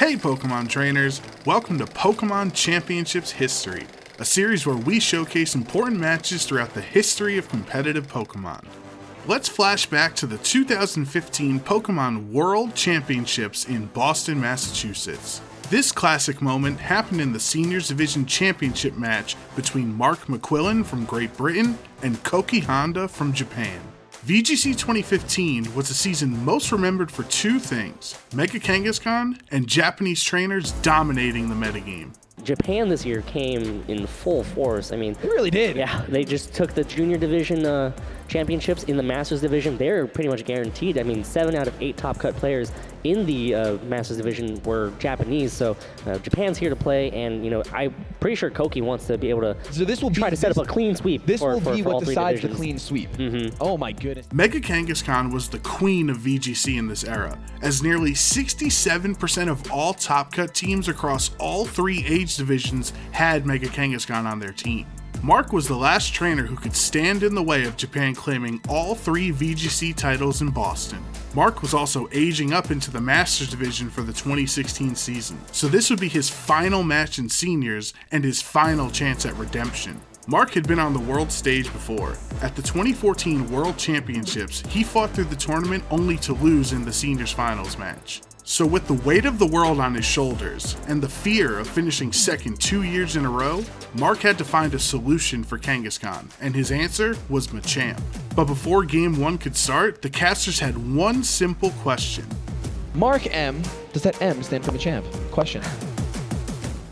Hey Pokemon trainers, welcome to Pokemon Championships History, a series where we showcase important matches throughout the history of competitive Pokemon. Let's flash back to the 2015 Pokemon World Championships in Boston, Massachusetts. This classic moment happened in the Seniors Division Championship match between Mark McQuillan from Great Britain and Koki Honda from Japan. VGC 2015 was a season most remembered for two things: Mega Kangaskhan and Japanese trainers dominating the metagame. Japan this year came in full force. I mean, it really did. Yeah, they just took the junior division championships in the Masters division. They're pretty much guaranteed. I mean, 7 out of 8 top cut players in the Masters division were Japanese. So Japan's here to play, and I'm pretty sure Koki wants to be able to try to set up a clean sweep. This will be what all decides the clean sweep. Oh my goodness. Mega Kangaskhan was the queen of VGC in this era, as nearly 67% of all top cut teams across all 3 age divisions had Mega Kangaskhan on their team. Mark was the last trainer who could stand in the way of Japan claiming all 3 VGC titles in Boston. Mark was also aging up into the Masters division for the 2016 season, so this would be his final match in seniors and his final chance at redemption. Mark had been on the world stage before. At the 2014 World Championships, he fought through the tournament only to lose in the seniors finals match. So with the weight of the world on his shoulders, and the fear of finishing second 2 years in a row, Mark had to find a solution for Kangaskhan, and his answer was Machamp. But before Game 1 could start, the casters had one simple question. Mark M, does that M stand for Machamp? Question.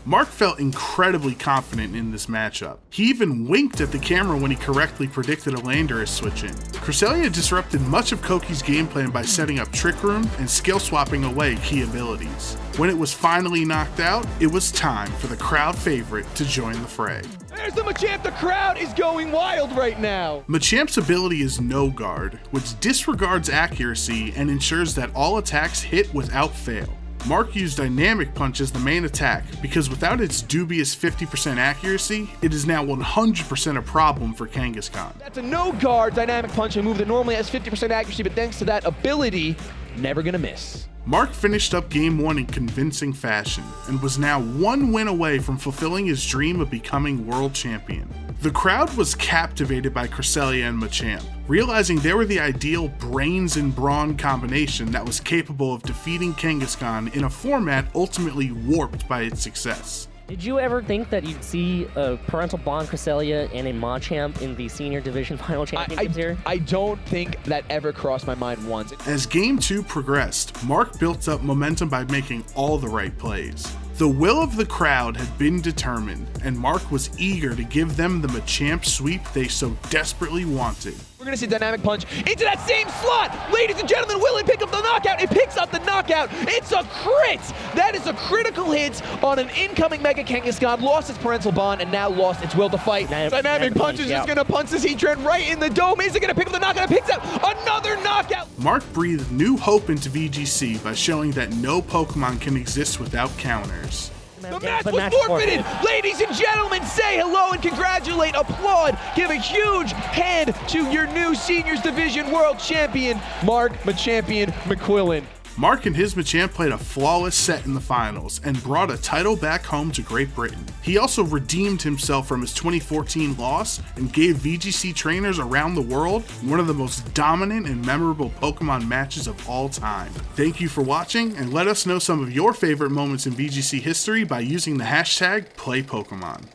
Mark felt incredibly confident in this matchup. He even winked at the camera when he correctly predicted a Landorus switch in. Cresselia disrupted much of Koki's game plan by setting up Trick Room and skill swapping away key abilities. When it was finally knocked out, it was time for the crowd favorite to join the fray. There's the Machamp, the crowd is going wild right now! Machamp's ability is No Guard, which disregards accuracy and ensures that all attacks hit without fail. Mark used Dynamic Punch as the main attack because without its dubious 50% accuracy, it is now 100% a problem for Kangaskhan. That's a no guard Dynamic Punch, a move that normally has 50% accuracy, but thanks to that ability, never gonna miss. Mark finished up Game 1 in convincing fashion and was now 1 win away from fulfilling his dream of becoming world champion. The crowd was captivated by Cresselia and Machamp, realizing they were the ideal brains and brawn combination that was capable of defeating Kangaskhan in a format ultimately warped by its success. Did you ever think that you'd see a Parental Bond Cresselia and a Machamp in the Senior Division Final Championships here? I don't think that ever crossed my mind once. As Game 2 progressed, Mark built up momentum by making all the right plays. The will of the crowd had been determined, and Mark was eager to give them the Machamp sweep they so desperately wanted. We're going to see Dynamic Punch into that same slot. Ladies and gentlemen, will it pick up the knockout? It picks up the knockout. It's a crit. That is a critical hit on an incoming Mega Kangaskhan. Lost its Parental Bond and now lost its will to fight. Dynamic Punch is just going to punch this Heatran right in the dome. Is it going to pick up the knockout? It picks out another knockout. Mark breathed new hope into VGC by showing that no Pokemon can exist without counters. The match was forfeited! Ladies and gentlemen, say hello and congratulate, applaud, give a huge hand to your new Seniors Division World Champion, Mark Machampion McQuillan. Mark and his Machamp played a flawless set in the finals and brought a title back home to Great Britain. He also redeemed himself from his 2014 loss and gave VGC trainers around the world one of the most dominant and memorable Pokemon matches of all time. Thank you for watching, and let us know some of your favorite moments in VGC history by using the hashtag PlayPokemon.